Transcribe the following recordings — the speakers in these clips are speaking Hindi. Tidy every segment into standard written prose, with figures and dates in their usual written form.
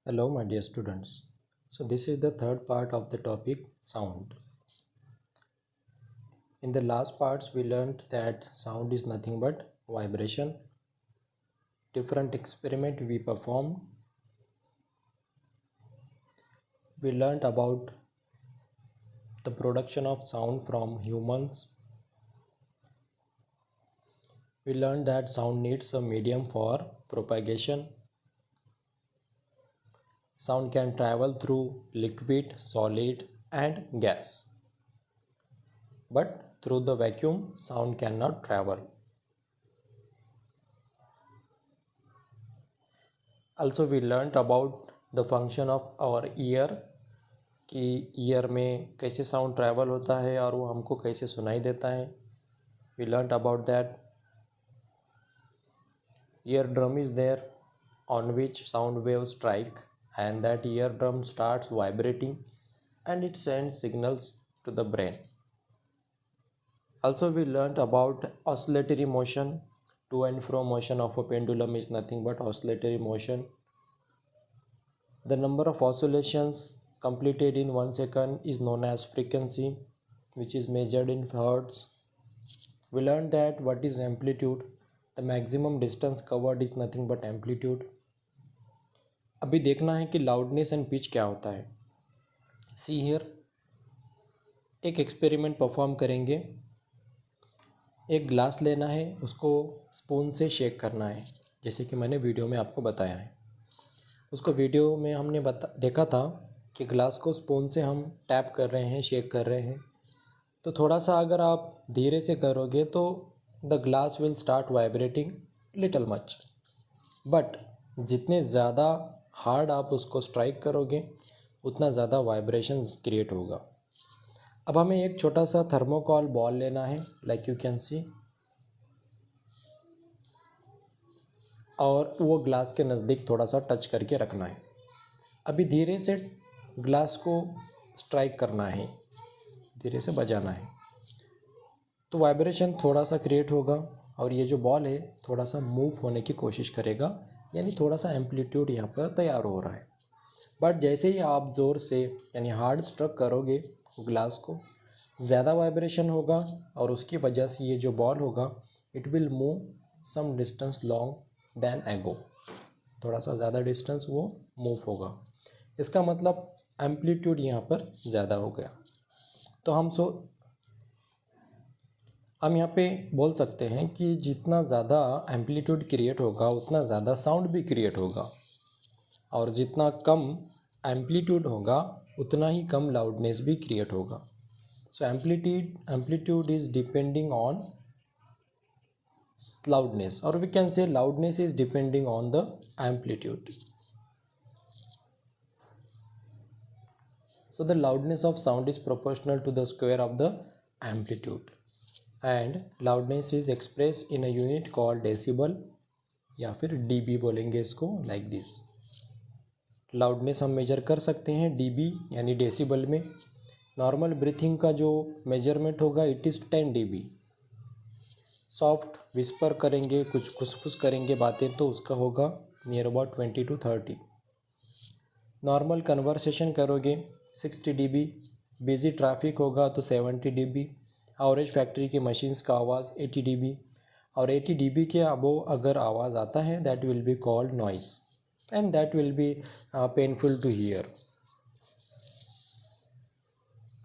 Hello, my dear students. So, this is the third part of the topic sound. In the last parts, we learned that sound is nothing but vibration. Different experiment we performed. We learned about the production of sound from humans. We learned that sound needs a medium for propagation. Sound can travel through liquid, solid, and gas. But through the vacuum, sound cannot travel. Also we learnt about the function of our ear कि ईयर में कैसे साउंड ट्रैवल होता है और वो हमको कैसे सुनाई देता है. We learn about that ear drum is there on which sound waves strike, and that eardrum starts vibrating and it sends signals to the brain. Also we learnt about oscillatory motion. To and fro motion of a pendulum is nothing but oscillatory motion. The number of oscillations completed in 1 second is known as frequency, which is measured in hertz. We learned that what is amplitude. The maximum distance covered is nothing but amplitude. अभी देखना है कि loudness and pitch क्या होता है. See here, एक एक्सपेरिमेंट परफॉर्म करेंगे. एक ग्लास लेना है, उसको स्पून से शेक करना है, जैसे कि मैंने वीडियो में आपको बताया है. उसको वीडियो में हमने देखा था कि ग्लास को स्पून से हम टैप कर रहे हैं, शेक कर रहे हैं. तो थोड़ा सा अगर आप धीरे से करोगे तो the glass will start vibrating little much. But जितने ज़्यादा हार्ड आप उसको स्ट्राइक करोगे उतना ज़्यादा वाइब्रेशंस क्रिएट होगा. अब हमें एक छोटा सा थर्मोकॉल बॉल लेना है, लाइक यू कैन सी, और वो ग्लास के नज़दीक थोड़ा सा टच करके रखना है. अभी धीरे से ग्लास को स्ट्राइक करना है, धीरे से बजाना है, तो वाइब्रेशन थोड़ा सा क्रिएट होगा और ये जो बॉल है थोड़ा सा मूव होने की कोशिश करेगा, यानी थोड़ा सा एम्पलीट्यूड यहाँ पर तैयार हो रहा है. बट जैसे ही आप ज़ोर से यानी हार्ड स्ट्रक करोगे ग्लास को, ज़्यादा वाइब्रेशन होगा और उसकी वजह से ये जो बॉल होगा it will move some distance long than ago. थोड़ा सा ज़्यादा डिस्टेंस वो मूव होगा. इसका मतलब एम्पलीट्यूड यहाँ पर ज़्यादा हो गया. तो हम यहाँ पे बोल सकते हैं कि जितना ज़्यादा एम्पलीट्यूड क्रिएट होगा उतना ज़्यादा साउंड भी क्रिएट होगा, और जितना कम एम्पलीट्यूड होगा उतना ही कम लाउडनेस भी क्रिएट होगा. So amplitude is depending on loudness, or we can say loudness is depending on the amplitude. So the loudness of sound is proportional to the square of the amplitude, and loudness is expressed in a unit called decibel, या फिर dB बोलेंगे इसको, like this. लाउडनेस हम मेजर कर सकते हैं dB यानी डेसिबल में. नॉर्मल ब्रीथिंग का जो मेजरमेंट होगा it is 10 dB. Soft whisper करेंगे, कुछ खुसफुस करेंगे बातें, तो उसका होगा near about 20 to 30. Normal conversation करोगे 60 dB. बिजी ट्रैफिक होगा तो 70 dB. एवरेज फैक्ट्री की मशीन्स का आवाज़ 80 dB. और 80 dB के अबो अगर आवाज़ आता है that will be called noise, and that will be painful to hear.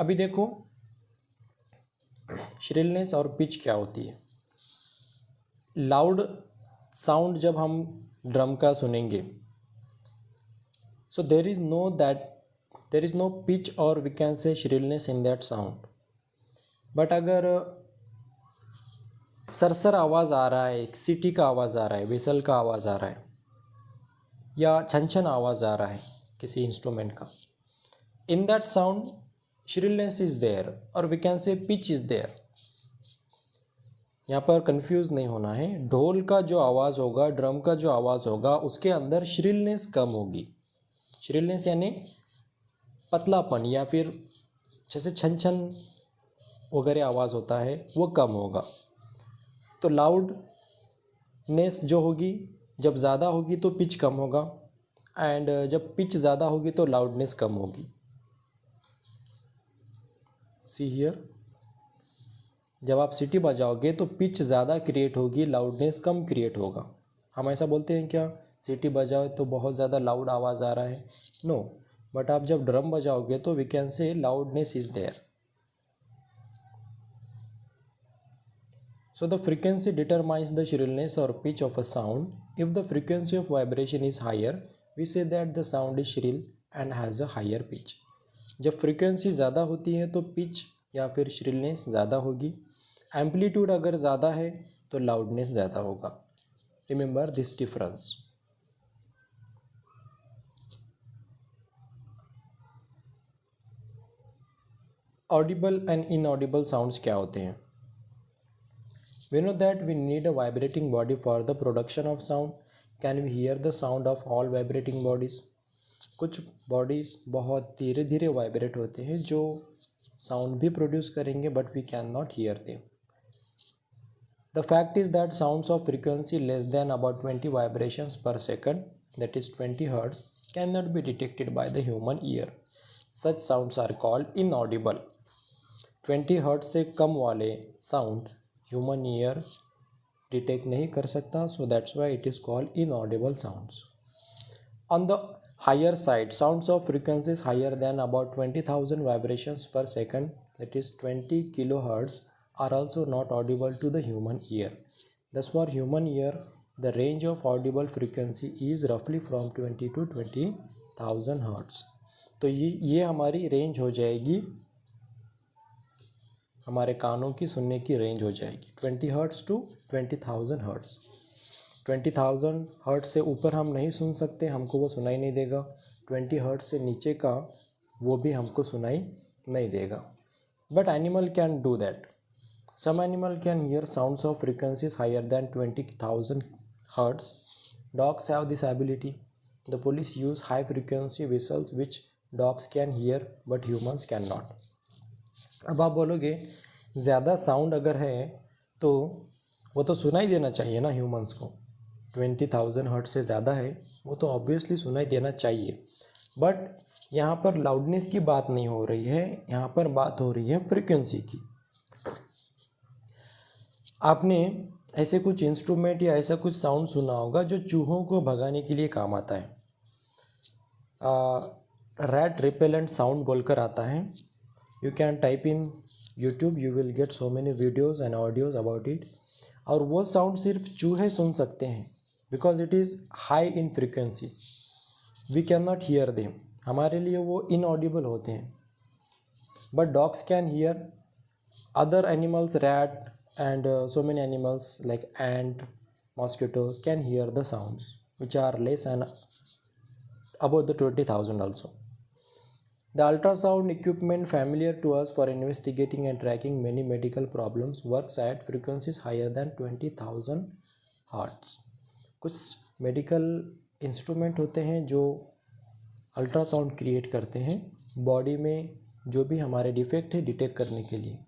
अभी देखो श्रिलनेस और पिच क्या होती है. लाउड साउंड जब हम ड्रम का सुनेंगे, so there is no pitch और we can say shrillness in that sound. But अगर सरसर आवाज़ आ रहा है, एक सीटी का आवाज़ आ रहा है, विसल का आवाज़ आ रहा है, या छन छन आवाज़ आ रहा है किसी इंस्ट्रूमेंट का, in that sound shrillness is there और we can say pitch is there. यहाँ पर कंफ्यूज नहीं होना है. ढोल का जो आवाज़ होगा, ड्रम का जो आवाज़ होगा, उसके अंदर श्रिलनेस कम होगी. श्रिलनेस यानी पतलापन, या फिर जैसे छन छन वगैरह आवाज़ होता है वो कम होगा. तो लाउडनेस जो होगी जब ज़्यादा होगी तो पिच कम होगा, एंड जब पिच ज़्यादा होगी तो लाउडनेस कम होगी. सी हियर, जब आप सीटी बजाओगे तो पिच ज़्यादा क्रिएट होगी, लाउडनेस कम क्रिएट होगा. हम ऐसा बोलते हैं क्या, सीटी बजाओ तो बहुत ज़्यादा लाउड आवाज़ आ रहा है? नो, बट आप जब ड्रम बजाओगे तो we can say loudness is there. So the frequency determines the shrillness or pitch of a sound. If the frequency of vibration is higher, we say that the sound is shrill and has a higher pitch. जब फ्रीक्वेंसी ज़्यादा होती है तो पिच या फिर श्रिलनेस ज़्यादा होगी. एम्पलीट्यूड अगर ज़्यादा है तो लाउडनेस ज़्यादा होगा. Remember this difference. Audible and inaudible sounds क्या होते हैं? We know that we need a vibrating body for the production of sound. Can we hear the sound of all vibrating bodies? कुछ बॉडीज़ बहुत धीरे धीरे वाइब्रेट होते हैं जो साउंड भी प्रोड्यूस करेंगे but we can not hear them. The fact is that sounds of frequency less than about 20 vibrations per second, that is 20 hertz, can not be detected by the human ear. Such sounds are called inaudible. 20 hertz से कम वाले साउंड ह्यूमन ईयर डिटेक्ट नहीं कर सकता, so that's why it is called inaudible sounds. On the higher side, sounds of frequencies higher than about 20,000 vibrations per second, that is 20 kilohertz, are also not audible to the human ear. Thus for human ear, the range of audible frequency is roughly from 20 to 20,000 hertz. तो ये हमारी रेंज हो जाएगी, हमारे कानों की सुनने की रेंज हो जाएगी 20 हर्ट्स टू 20,000 हर्ट्स. 20,000 हर्ट्स से ऊपर हम नहीं सुन सकते, हमको वो सुनाई नहीं देगा. 20 हर्ट्स से नीचे का वो भी हमको सुनाई नहीं देगा. But animal can do that. Some animal can hear sounds of frequencies higher than 20,000 hertz. Dogs have this ability. The police use high frequency whistles which dogs can hear but humans cannot. अब आप बोलोगे ज़्यादा साउंड अगर है तो वो तो सुनाई देना चाहिए ना ह्यूमंस को. 20,000 हर्ट्ज से ज़्यादा है वो तो ऑब्वियसली सुनाई देना चाहिए. बट यहाँ पर लाउडनेस की बात नहीं हो रही है, यहाँ पर बात हो रही है फ्रीक्वेंसी की. आपने ऐसे कुछ इंस्ट्रूमेंट या ऐसा कुछ साउंड सुना होगा जो चूहों को भगाने के लिए काम आता है. रैट रिपेलेंट साउंड बोलकर आता है. You can type in YouTube, you will get so many videos and audios about it. और वो साउंड सिर्फ चूहे सुन सकते हैं because it is high in frequencies. We can not hear them. हमारे लिए वो इनऑडिबल होते हैं. But dogs can hear. Other animals, rat and so many animals like ant, mosquitoes can hear the sounds which are less and about the 20,000 also. The ultrasound equipment familiar to us for investigating and tracking many medical problems works at frequencies higher than 20,000 hertz. कुछ मेडिकल इंस्ट्रूमेंट होते हैं जो अल्ट्रासाउंड क्रिएट करते हैं बॉडी में जो भी हमारे डिफेक्ट है डिटेक्ट करने के लिए.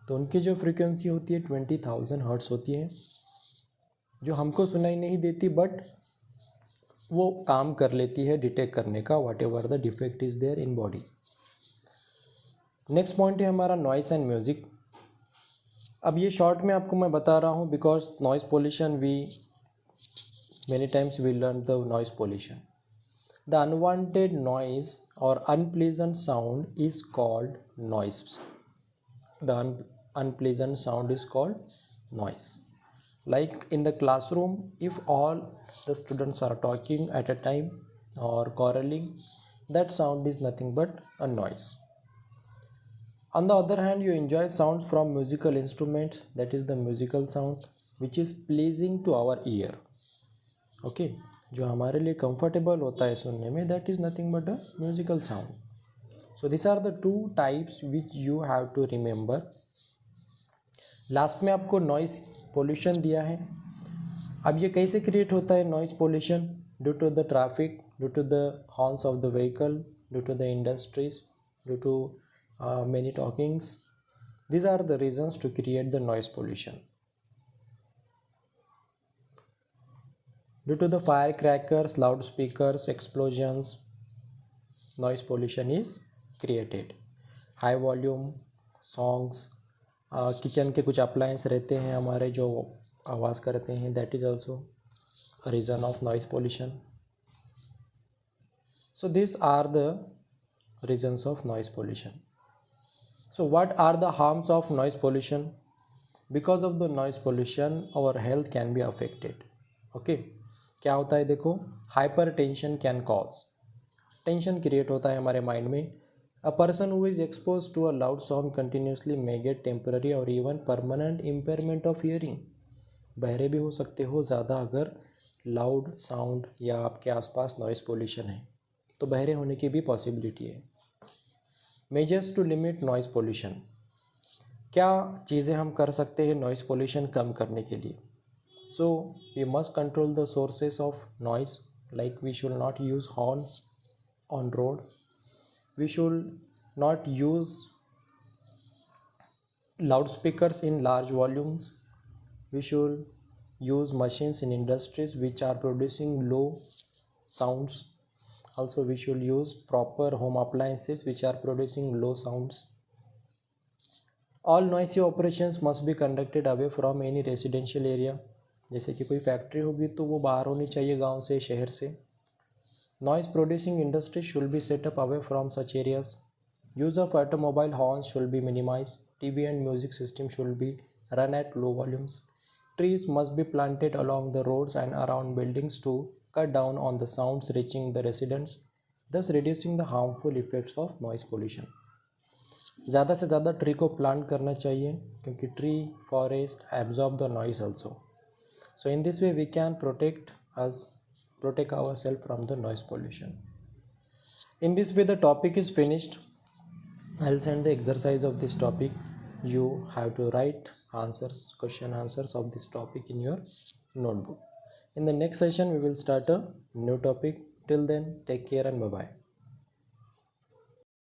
तो उनकी जो फ्रीक्वेंसी होती है 20,000 हर्ट्स होती है जो हमको सुनाई नहीं देती बट वो काम कर लेती है डिटेक्ट करने का whatever the defect is there in body. Next point है हमारा नॉइस एंड म्यूज़िक. अब ये शॉर्ट में आपको मैं बता रहा हूँ because noise pollution we many times we learn the noise pollution. The unwanted noise और unpleasant sound is called noise. The unpleasant sound is called noise. Like in the classroom, if all the students are talking at a time or quarreling, that sound is nothing but a noise. On the other hand, you enjoy sounds from musical instruments, that is the musical sound which is pleasing to our ear. Okay, जो हमारे लिए comfortable होता है सुनने में, that is nothing but a musical sound. So these are the two types which you have to remember. Last में आपको नॉइस पोल्यूशन दिया है. अब ये कैसे क्रिएट होता है noise pollution? Due to the traffic, due to the horns of the vehicle, due to the industries, due to many talkings. These are the reasons to create the noise pollution. Due to the firecrackers, loudspeakers, explosions, noise pollution is created. High volume songs, kitchen के कुछ अप्लायंस रहते हैं हमारे जो आवाज़ करते हैं, that is also reason of noise pollution. So these are the reasons of noise pollution. So what are the harms of noise pollution? Because of the noise pollution our health can be affected. Okay, क्या होता है देखो, hypertension can cause, tension create होता है हमारे माइंड में. A person who is exposed to a loud sound continuously may get temporary और even permanent impairment of hearing. बहरे भी हो सकते हो ज़्यादा अगर लाउड साउंड या आपके आसपास नॉइज़ पोल्यूशन है, तो बहरे होने की भी पॉसिबिलिटी है. Measures to limit noise pollution, क्या चीज़ें हम कर सकते हैं नॉइज़ पोल्यूशन कम करने के लिए. So we must control the sources of noise, like we should not use horns on road, we should not use loudspeakers in large volumes, we should use machines in industries which are producing low sounds. Also we should use proper home appliances which are producing low sounds. All noisy operations must be conducted away from any residential area. जैसे कि कोई फैक्ट्री होगी तो वो बाहर होनी चाहिए गांव से, शहर से. Noise producing industries should be set up away from such areas. Use of automobile horns should be minimized. TV and music system should be run at low volumes. Trees must be planted along the roads and around buildings to cut down on the sounds reaching the residents, thus reducing the harmful effects of noise pollution. ज़्यादा से ज़्यादा ट्री को प्लांट करना चाहिए क्योंकि tree forest absorb the noise also. So in this way we can protect ourselves from the noise pollution. In this way the topic is finished. I'll send the exercise of this topic. You have to write question answers of this topic in your notebook. In the next session we will start a new topic. Till then, take care and bye bye.